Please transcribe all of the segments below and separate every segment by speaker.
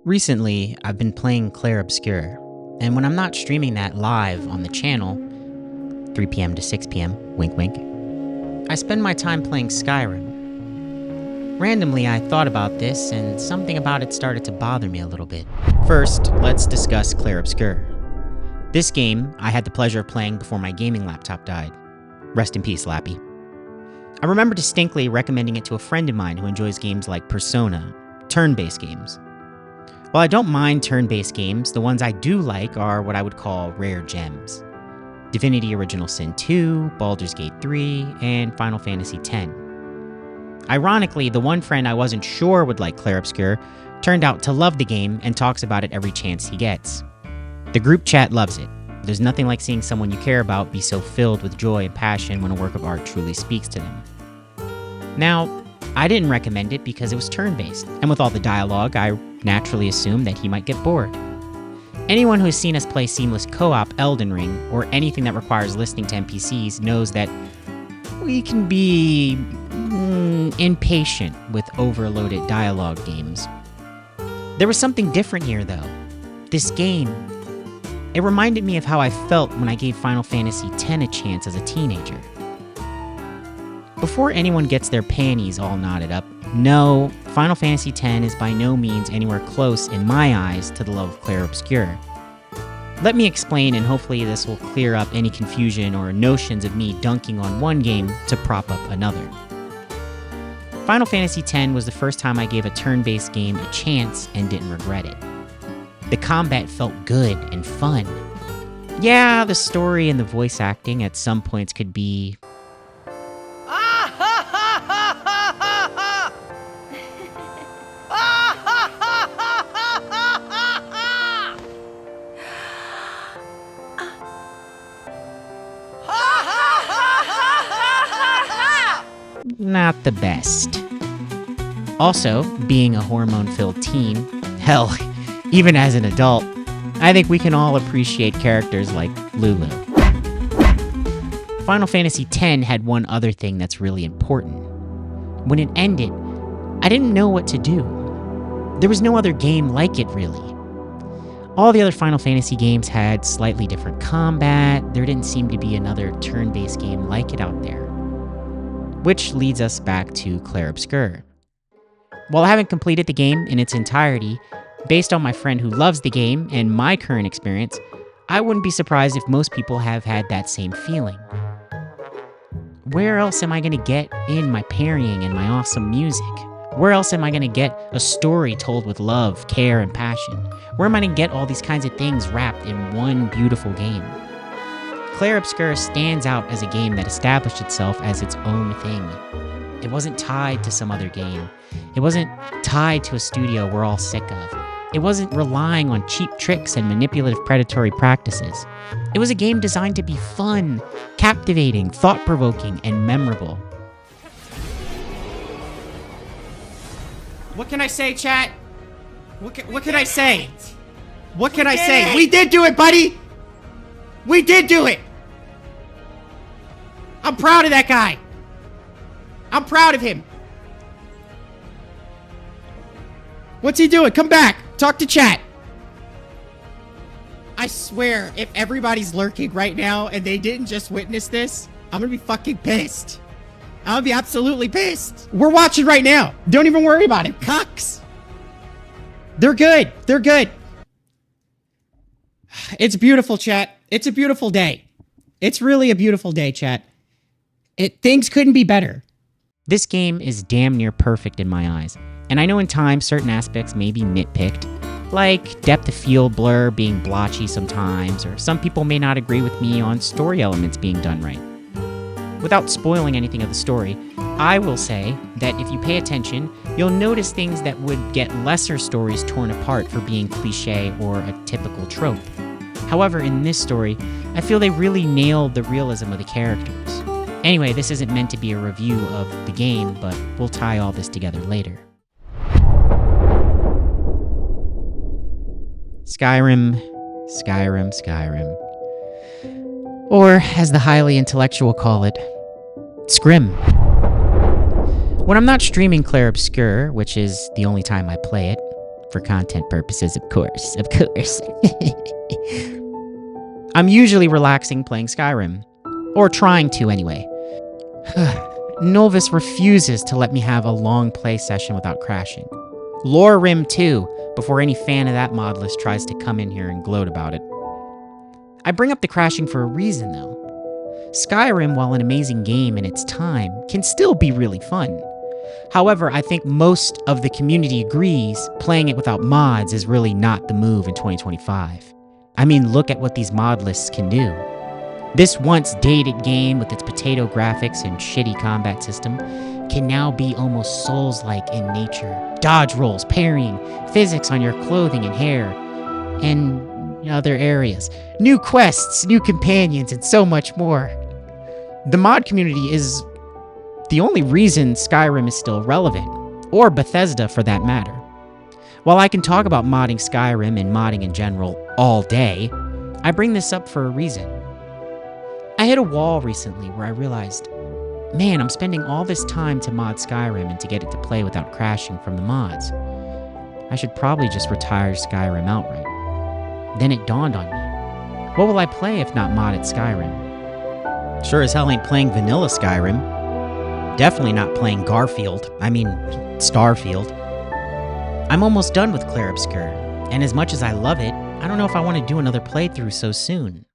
Speaker 1: Recently, I've been playing Clair Obscur, and when I'm not streaming that live on the channel, 3 p.m. to 6 p.m., wink wink, I spend my time playing Skyrim. Randomly, I thought about this, and something about it started to bother me a little bit. First, let's discuss Clair Obscur. This game, I had the pleasure of playing before my gaming laptop died. Rest in peace, Lappy. I remember distinctly recommending it to a friend of mine who enjoys games like Persona, turn-based games. While I don't mind turn-based games, the ones I do like are what I would call rare gems. Divinity Original Sin 2, Baldur's Gate 3, and Final Fantasy X. Ironically, the one friend I wasn't sure would like Clair Obscur turned out to love the game and talks about it every chance he gets. The group chat loves it. There's nothing like seeing someone you care about be so filled with joy and passion when a work of art truly speaks to them. Now, I didn't recommend it because it was turn-based, and with all the dialogue, I naturally assumed that he might get bored. Anyone who has seen us play seamless co-op Elden Ring, or anything that requires listening to NPCs, knows that we can be impatient with overloaded dialogue games. There was something different here, though. This game, it reminded me of how I felt when I gave Final Fantasy X a chance as a teenager. Before anyone gets their panties all knotted up, no, Final Fantasy X is by no means anywhere close, in my eyes, to the love of Clair Obscur. Let me explain, and hopefully this will clear up any confusion or notions of me dunking on one game to prop up another. Final Fantasy X was the first time I gave a turn-based game a chance and didn't regret it. The combat felt good and fun. Yeah, the story and the voice acting at some points could be not the best. Also, being a hormone-filled teen, hell, even as an adult, I think we can all appreciate characters like Lulu. Final Fantasy X had one other thing that's really important. When it ended, I didn't know what to do. There was no other game like it, really. All the other Final Fantasy games had slightly different combat. There didn't seem to be another turn-based game like it out there. Which leads us back to Clair Obscur. While I haven't completed the game in its entirety, based on my friend who loves the game and my current experience, I wouldn't be surprised if most people have had that same feeling. Where else am I going to get in my parrying and my awesome music? Where else am I going to get a story told with love, care, and passion? Where am I going to get all these kinds of things wrapped in one beautiful game? Clair Obscur stands out as a game that established itself as its own thing. It wasn't tied to some other game. It wasn't tied to a studio we're all sick of. It wasn't relying on cheap tricks and manipulative predatory practices. It was a game designed to be fun, captivating, thought-provoking, and memorable.
Speaker 2: What can I say, chat? What can I say? What can I say? We did do it, buddy! We did do it! I'm proud of that guy! I'm proud of him! What's he doing? Come back! Talk to chat! I swear, if everybody's lurking right now and they didn't just witness this, I'm gonna be fucking pissed. I'm gonna be absolutely pissed. We're watching right now. Don't even worry about it. Cucks! They're good. They're good. It's beautiful, chat. It's a beautiful day. It's really a beautiful day, chat. Things couldn't be better.
Speaker 1: This game is damn near perfect in my eyes, and I know in time certain aspects may be nitpicked, like depth of field blur being blotchy sometimes, or some people may not agree with me on story elements being done right. Without spoiling anything of the story, I will say that if you pay attention, you'll notice things that would get lesser stories torn apart for being cliche or a typical trope. However, in this story, I feel they really nailed the realism of the characters. Anyway, this isn't meant to be a review of the game, but we'll tie all this together later. Skyrim. Or, as the highly intellectual call it, Scrim. When I'm not streaming Clair Obscur, which is the only time I play it, For content purposes, of course. Of course. I'm usually relaxing playing Skyrim. Or trying to, anyway. Novus refuses to let me have a long play session without crashing. Lore Rim too, before any fan of that mod list tries to come in here and gloat about it. I bring up the crashing for a reason, though. Skyrim, while an amazing game in its time, can still be really fun. However, I think most of the community agrees playing it without mods is really not the move in 2025. I mean, look at what these mod lists can do. This once dated game with its potato graphics and shitty combat system can now be almost Souls-like in nature. Dodge rolls, parrying, physics on your clothing and hair, and other areas. New quests, new companions, and so much more. The mod community is the only reason Skyrim is still relevant, or Bethesda for that matter. While I can talk about modding Skyrim and modding in general all day, I bring this up for a reason. I hit a wall recently where I realized, man, I'm spending all this time to mod Skyrim and to get it to play without crashing from the mods. I should probably just retire Skyrim outright. Then it dawned on me. What will I play if not modded Skyrim? Sure as hell ain't playing vanilla Skyrim. Definitely not playing Starfield. I'm almost done with Clair Obscur, and as much as I love it, I don't know if I want to do another playthrough so soon.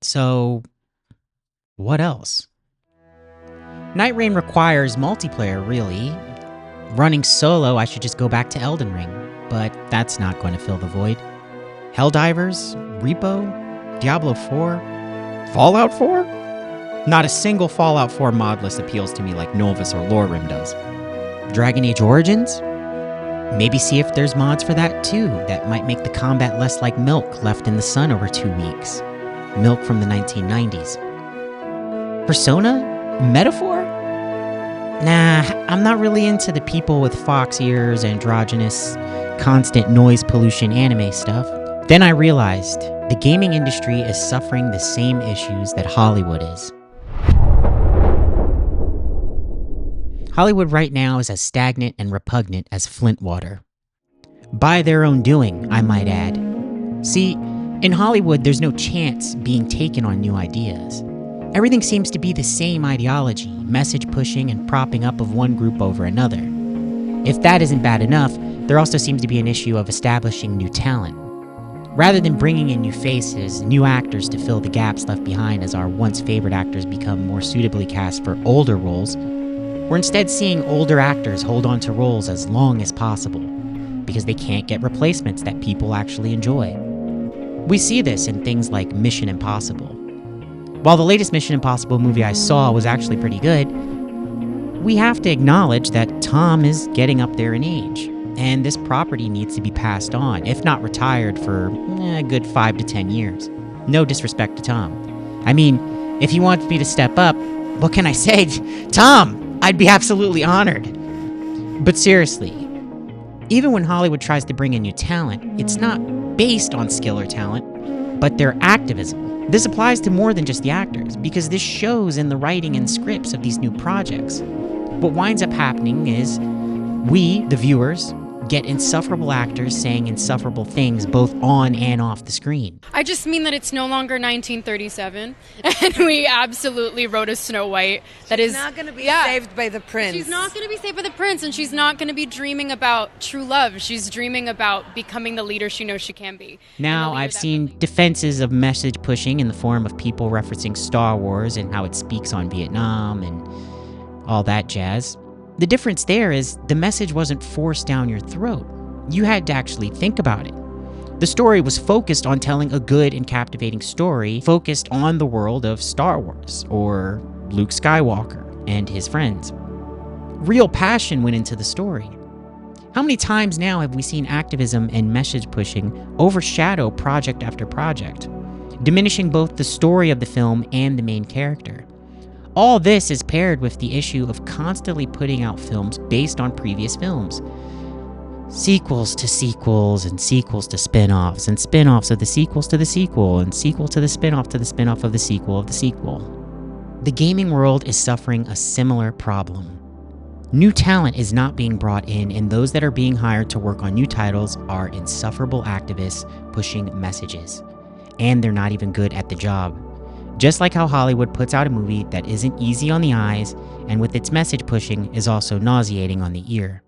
Speaker 1: So, what else? Night Rain requires multiplayer, really. Running solo, I should just go back to Elden Ring, but that's not going to fill the void. Helldivers? Repo? Diablo 4? Fallout 4? Not a single Fallout 4 mod list appeals to me like Novus or Lorerim does. Dragon Age Origins? Maybe see if there's mods for that too, that might make the combat less like milk left in the sun over 2 weeks. Milk from the 1990s. Persona? Metaphor? Nah, I'm not really into the people with fox ears, androgynous, constant noise pollution anime stuff. Then I realized the gaming industry is suffering the same issues that Hollywood is. Hollywood right now is as stagnant and repugnant as Flint water. By their own doing, I might add. See, in Hollywood, there's no chance being taken on new ideas. Everything seems to be the same ideology, message pushing and propping up of one group over another. If that isn't bad enough, there also seems to be an issue of establishing new talent. Rather than bringing in new faces, new actors to fill the gaps left behind as our once favorite actors become more suitably cast for older roles, we're instead seeing older actors hold on to roles as long as possible, because they can't get replacements that people actually enjoy. We see this in things like Mission Impossible. While the latest Mission Impossible movie I saw was actually pretty good, we have to acknowledge that Tom is getting up there in age, and this property needs to be passed on, if not retired for a good 5 to 10 years. No disrespect to Tom. I mean, if he wants me to step up, what can I say? Tom! I'd be absolutely honored. But seriously, even when Hollywood tries to bring in new talent, it's not based on skill or talent, but their activism. This applies to more than just the actors, because this shows in the writing and scripts of these new projects. What winds up happening is we, the viewers, get insufferable actors saying insufferable things both on and off the screen.
Speaker 3: I just mean that it's no longer 1937, and we absolutely wrote a Snow White that is
Speaker 4: not going to be saved by the prince.
Speaker 3: She's not going to be saved by the prince, and she's not going to be dreaming about true love. She's dreaming about becoming the leader she knows she can be.
Speaker 1: Now, I've seen defenses of message pushing in the form of people referencing Star Wars and how it speaks on Vietnam and all that jazz. The difference there is the message wasn't forced down your throat. You had to actually think about it. The story was focused on telling a good and captivating story focused on the world of Star Wars, or Luke Skywalker and his friends. Real passion went into the story. How many times now have we seen activism and message pushing overshadow project after project, diminishing both the story of the film and the main character? All this is paired with the issue of constantly putting out films based on previous films. Sequels to sequels, and sequels to spin-offs, and spin-offs of the sequels to the sequel, and sequel to the spin-off of the sequel of the sequel. The gaming world is suffering a similar problem. New talent is not being brought in, and those that are being hired to work on new titles are insufferable activists pushing messages. And they're not even good at the job. Just like how Hollywood puts out a movie that isn't easy on the eyes, and with its message pushing is also nauseating on the ear.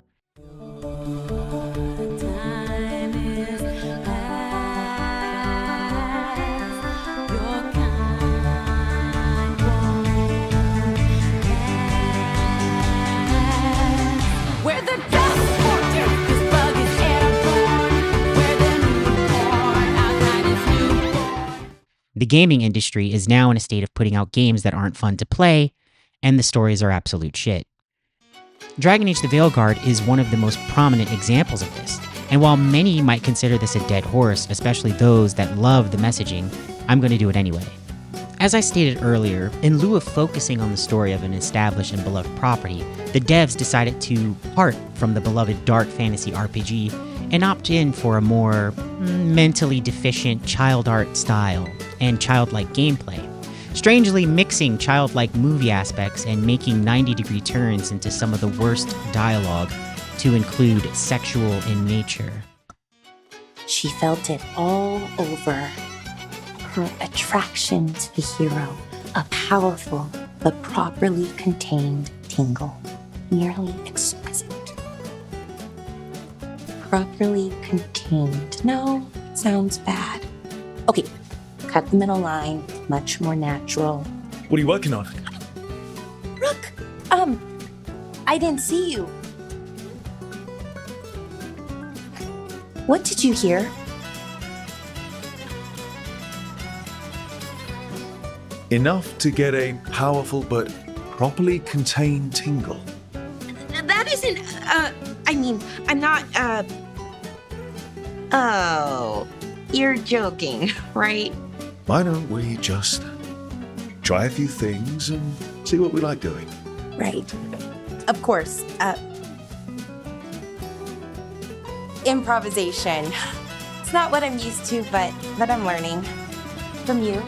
Speaker 1: The gaming industry is now in a state of putting out games that aren't fun to play, and the stories are absolute shit. Dragon Age the Veilguard is one of the most prominent examples of this, and while many might consider this a dead horse, especially those that love the messaging, I'm going to do it anyway. As I stated earlier, in lieu of focusing on the story of an established and beloved property, the devs decided to part from the beloved dark fantasy RPG and opt in for a more mentally deficient child art style and childlike gameplay, strangely mixing childlike movie aspects and making 90-degree turns into some of the worst dialogue to include sexual in nature.
Speaker 5: She felt it all over. Her attraction to the hero, a powerful but properly contained tingle, nearly exquisite. Properly contained. No, sounds bad. Okay, cut the middle line, much more natural.
Speaker 6: What are you working on?
Speaker 5: Rook, I didn't see you. What did you hear?
Speaker 6: Enough to get a powerful but properly contained tingle.
Speaker 5: That isn't, I'm not, Oh, you're joking, right?
Speaker 6: Why don't we just try a few things and see what we like doing?
Speaker 5: Right. Of course. Improvisation. It's not what I'm used to, but I'm learning. From you.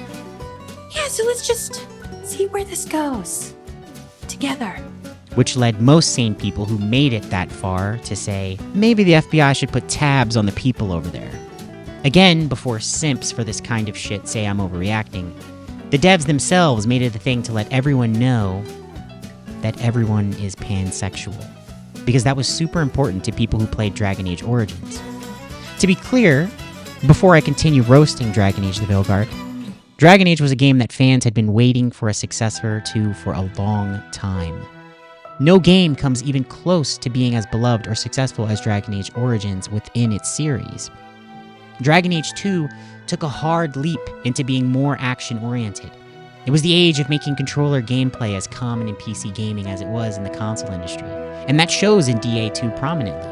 Speaker 5: Yeah, so let's just see where this goes. Together.
Speaker 1: Which led most sane people who made it that far to say, maybe the FBI should put tabs on the people over there. Again, before simps for this kind of shit say I'm overreacting, the devs themselves made it a thing to let everyone know that everyone is pansexual. Because that was super important to people who played Dragon Age Origins. To be clear, before I continue roasting Dragon Age the Veilguard, Dragon Age was a game that fans had been waiting for a successor to for a long time. No game comes even close to being as beloved or successful as Dragon Age Origins within its series. Dragon Age 2 took a hard leap into being more action-oriented. It was the age of making controller gameplay as common in PC gaming as it was in the console industry, and that shows in DA2 prominently.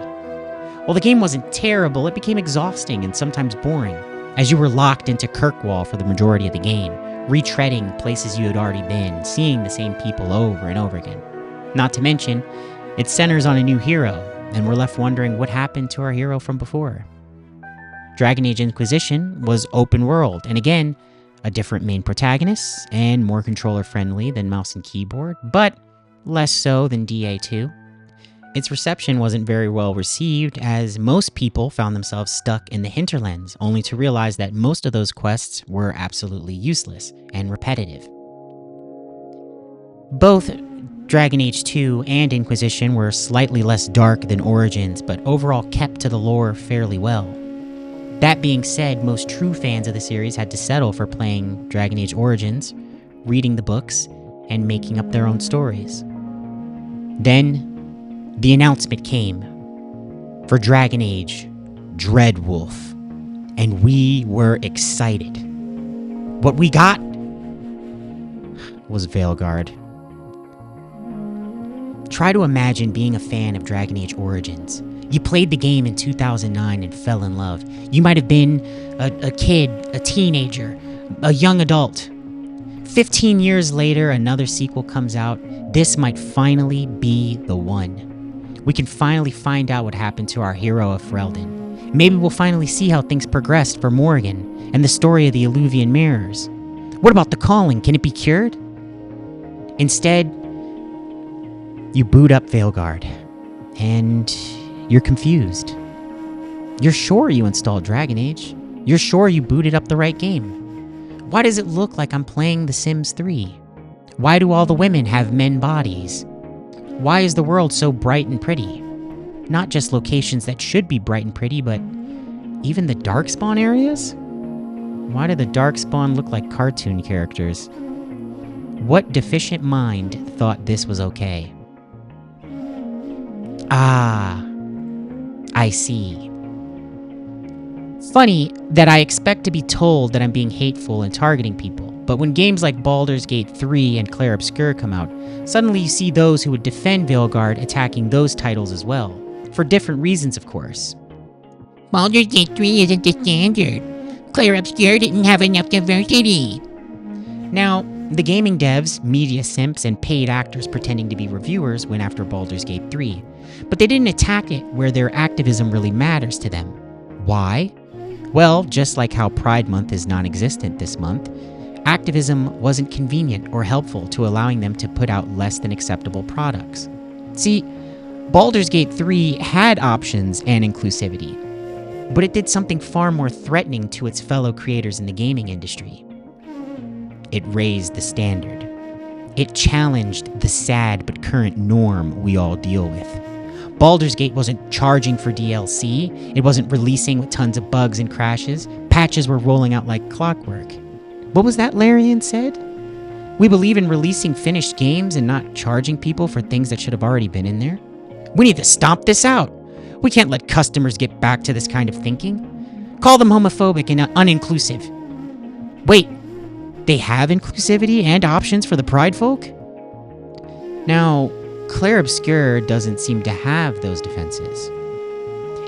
Speaker 1: While the game wasn't terrible, it became exhausting and sometimes boring, as you were locked into Kirkwall for the majority of the game, retreading places you had already been, seeing the same people over and over again. Not to mention, it centers on a new hero, and we're left wondering what happened to our hero from before. Dragon Age Inquisition was open world, and again, a different main protagonist, and more controller-friendly than mouse and keyboard, but less so than DA2. Its reception wasn't very well received, as most people found themselves stuck in the hinterlands, only to realize that most of those quests were absolutely useless and repetitive. Both Dragon Age 2 and Inquisition were slightly less dark than Origins, but overall kept to the lore fairly well. That being said, most true fans of the series had to settle for playing Dragon Age Origins, reading the books, and making up their own stories. Then, the announcement came for Dragon Age Dreadwolf, and we were excited. What we got was Veilguard. Try to imagine being a fan of Dragon Age Origins. You played the game in 2009 and fell in love. You might have been a kid, a teenager, a young adult. 15 years later, another sequel comes out. This might finally be the one. We can finally find out what happened to our hero of Ferelden. Maybe we'll finally see how things progressed for Morrigan and the story of the Eluvian Mirrors. What about the Calling? Can it be cured? Instead, You boot up Veilguard, and you're confused. You're sure you installed Dragon Age. You're sure you booted up the right game. Why does it look like I'm playing The Sims 3? Why do all the women have men bodies? Why is the world so bright and pretty? Not just locations that should be bright and pretty, but even the Darkspawn areas? Why do the Darkspawn look like cartoon characters? What deficient mind thought this was okay? Ah, I see. Funny that I expect to be told that I'm being hateful and targeting people, but when games like Baldur's Gate 3 and Clair Obscur come out, suddenly you see those who would defend Veilguard attacking those titles as well. For different reasons, of course.
Speaker 7: Baldur's Gate 3 isn't the standard. Clair Obscur didn't have enough diversity.
Speaker 1: Now, the gaming devs, media simps, and paid actors pretending to be reviewers went after Baldur's Gate 3, but they didn't attack it where their activism really matters to them. Why? Well, just like how Pride Month is non-existent this month, activism wasn't convenient or helpful to allowing them to put out less than acceptable products. See, Baldur's Gate 3 had options and inclusivity, but it did something far more threatening to its fellow creators in the gaming industry. It raised the standard. It challenged the sad but current norm we all deal with. Baldur's Gate wasn't charging for DLC, it wasn't releasing with tons of bugs and crashes, patches were rolling out like clockwork. What was that Larian said? We believe in releasing finished games and not charging people for things that should have already been in there. We need to stomp this out. We can't let customers get back to this kind of thinking. Call them homophobic and uninclusive. Wait, they have inclusivity and options for the Pride folk? Now, Clair Obscur doesn't seem to have those defenses.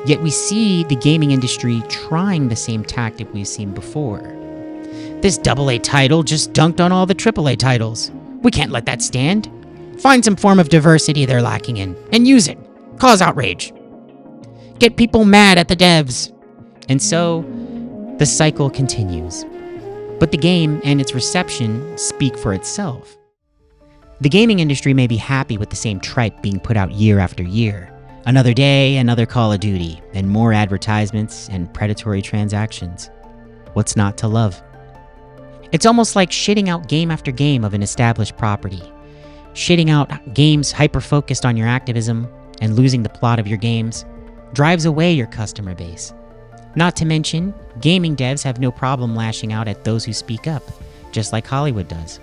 Speaker 1: Yet we see the gaming industry trying the same tactic we've seen before. This AA title just dunked on all the AAA titles. We can't let that stand. Find some form of diversity they're lacking in, and use it. Cause outrage. Get people mad at the devs. And so, the cycle continues. But the game and its reception speak for itself. The gaming industry may be happy with the same tripe being put out year after year. Another day, another Call of Duty, and more advertisements and predatory transactions. What's not to love? It's almost like shitting out game after game of an established property. Shitting out games hyper-focused on your activism and losing the plot of your games drives away your customer base. Not to mention, gaming devs have no problem lashing out at those who speak up, just like Hollywood does.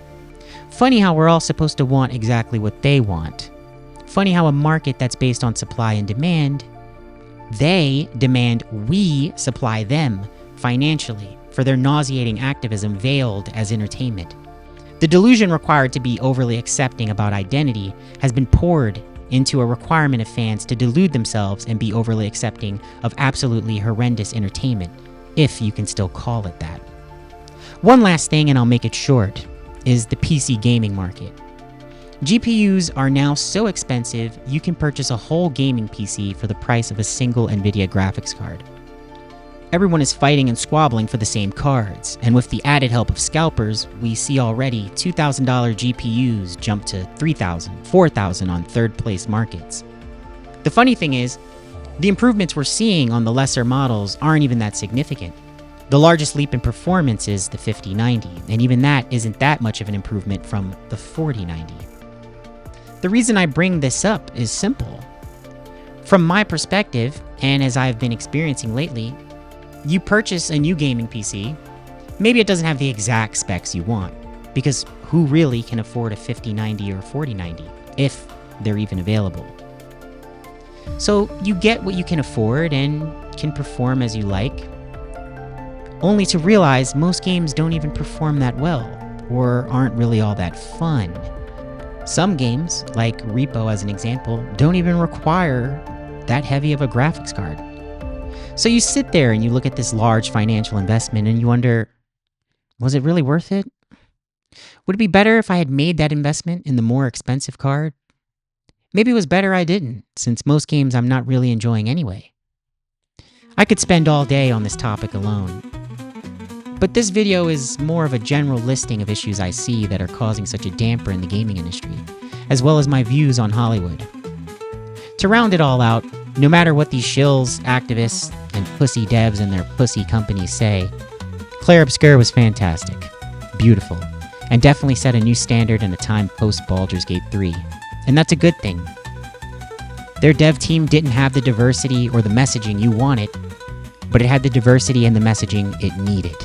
Speaker 1: Funny how we're all supposed to want exactly what they want. Funny how a market that's based on supply and demand, they demand we supply them financially for their nauseating activism veiled as entertainment. The delusion required to be overly accepting about identity has been poured into a requirement of fans to delude themselves and be overly accepting of absolutely horrendous entertainment, if you can still call it that. One last thing, and I'll make it short, is the PC gaming market. GPUs are now so expensive, you can purchase a whole gaming PC for the price of a single NVIDIA graphics card. Everyone is fighting and squabbling for the same cards, and with the added help of scalpers, we see already $2,000 GPUs jump to $3,000, $4,000 on third-place markets. The funny thing is, the improvements we're seeing on the lesser models aren't even that significant. The largest leap in performance is the 5090, and even that isn't that much of an improvement from the 4090. The reason I bring this up is simple. From my perspective, and as I've been experiencing lately, you purchase a new gaming PC, maybe it doesn't have the exact specs you want, because who really can afford a 5090 or 4090, if they're even available? So you get what you can afford and can perform as you like, only to realize most games don't even perform that well, or aren't really all that fun. Some games, like Repo as an example, don't even require that heavy of a graphics card. So you sit there and you look at this large financial investment and you wonder, was it really worth it? Would it be better if I had made that investment in the more expensive card? Maybe it was better I didn't, since most games I'm not really enjoying anyway. I could spend all day on this topic alone. But this video is more of a general listing of issues I see that are causing such a damper in the gaming industry, as well as my views on Hollywood. To round it all out, no matter what these shills, activists, and pussy devs and their pussy companies say, Clair Obscur was fantastic, beautiful, and definitely set a new standard in a time post Baldur's Gate 3. And that's a good thing. Their dev team didn't have the diversity or the messaging you wanted, but it had the diversity and the messaging it needed.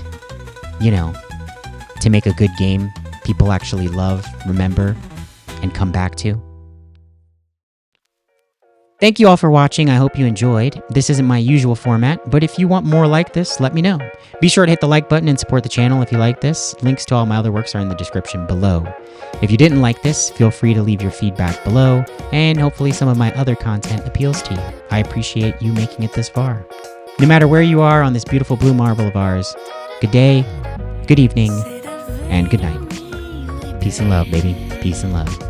Speaker 1: You know, to make a good game people actually love, remember, and come back to. Thank you all for watching. I hope you enjoyed. This isn't my usual format, but if you want more like this, let me know. Be sure to hit the like button and support the channel if you like this. Links to all my other works are in the description below. If you didn't like this, feel free to leave your feedback below, and hopefully some of my other content appeals to you. I appreciate you making it this far. No matter where you are on this beautiful blue marble of ours, good day, good evening, and good night. Peace and love, baby. Peace and love.